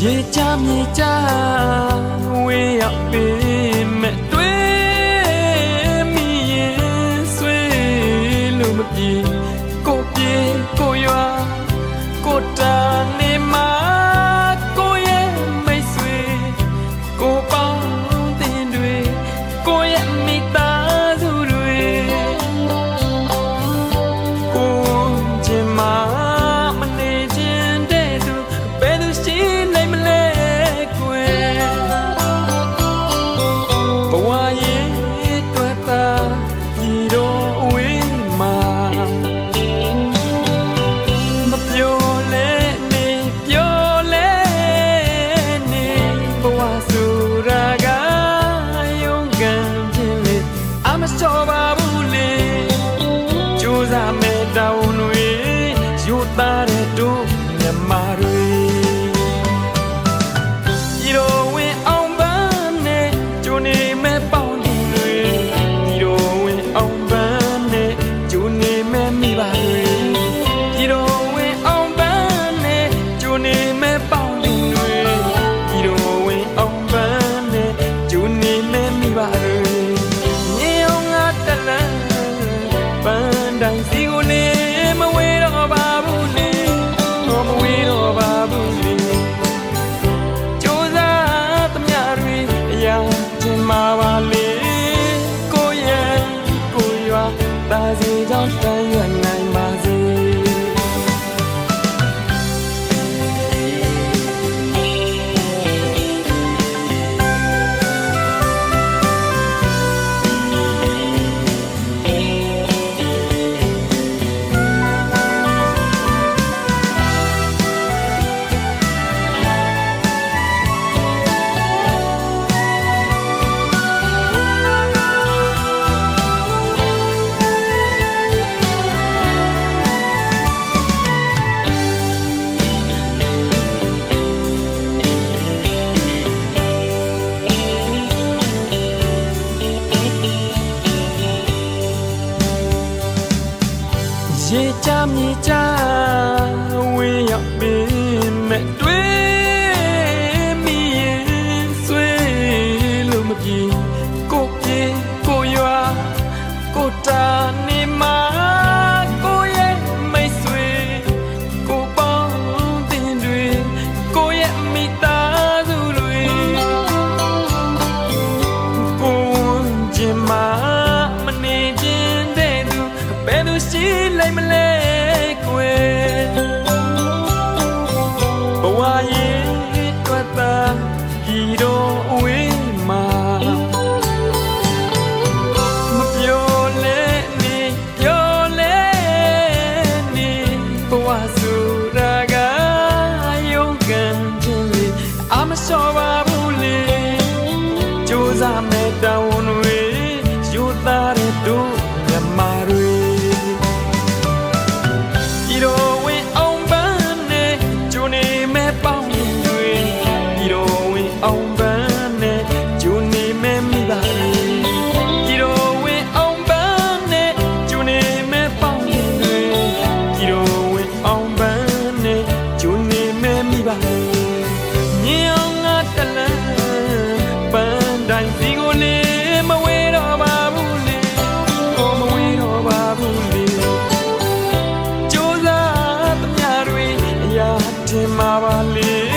ရေချမြေချဝေးရောက်ပေမဲ့တွေ့မိရင်ဆွေးလို့မပြေကိုပြေကိုရွာကိုတာနေမှာကိုရဲ့မိတ်ဆွေကိုပေါင်းတင်တွေကိုရဲ့မိသားစုတွေကိုချင်မှာမနေခြင်းတဲ့သူဘယ်သူရှိနိုင်မလဲကွယ်ဘဝရဲ့တွေ့တာဒီတော့အဝေးမှာမပြောလဲနေပြောလဲနေဘဝဆိုတာကယုံကန်ခြင်းလေအမစောပါဘူးလေကြိုးစားမဲ့တောင်းတွေယူသားတဲ့တို့မြမတွေဒီတော့ဝင်အောင်ပန်းနဲ့ကျိုးနေမဲ့ပေါင်းသူတွေဒီတော့ဝင်အောင်ပန်းနဲ့ကျိုးနေမဲ့မိဘတွေဒီတော့ဝင်အောင်ပန်းနဲ့ကျိုးနေမဲ့ပေါင်းသူတွေဒီတော့ဝင်အောင်ပန်းနဲ့ကျိုးနေမဲ့မိဘတွေညအောင်ငါတလန်းပန်းတိုင်းစီကိုနေမဝေတော့ပါဘူးလေမဝေတော့ပါဘူးလေကြိုးစားသမျှတွေအရာချင်းမှာပါလေကိုရဲ့ကိုရွာတာစီကြောင့်တန်ရွယ်နိုင်ပါစေရေချမြေချဝေးရောက်ပေမဲ့တွေ့မိရင်ဆွေးလို့မပြေကိုပြေကိုရွာကိုတာနေမှာကိုရဲ့မိတ်ဆွေကိုပေါင်းတင်တွေကိုရဲ့မိသားစုတွေကိုချင်မှာမနေခြင်းတဲ့သူဘယ်သူရှိလိုက်မလဲကွယ်ဘဝရဲ့တွေ့တာဒီတော့အဝေးမှာမပြောလဲနေပြောလဲနေဘဝဆိုတာကယုံကန်ခြင်းလေအမစောပါဘူးလေကြိုးစားမဲ့တောင်းတွေယူသားတဲ့တို့မြမတွေဒီတော့ဝင်အောင်ပန်းနဲ့ကျိုးနေမဲ့ပေါင်းတွေဒီတော့ဝင်အောင်ပန်းနဲ့ကျိုးနေမဲ့မိဘတွေဒီတော့ဝင်အောင်ပန်းနဲ့ကျိုးနေမဲ့ပေါင်းတွေဒီတော့ဝင်အောင်ပန်းနဲ့ကျိုးနေမဲ့မိဘတွေညင်အောင်ငါတလန်းပန်းတိုင်းစီကိုလေမဝေတော့ပါဘူးလေမဝေတော့ပါဘူးလေထင်မှာပါလေ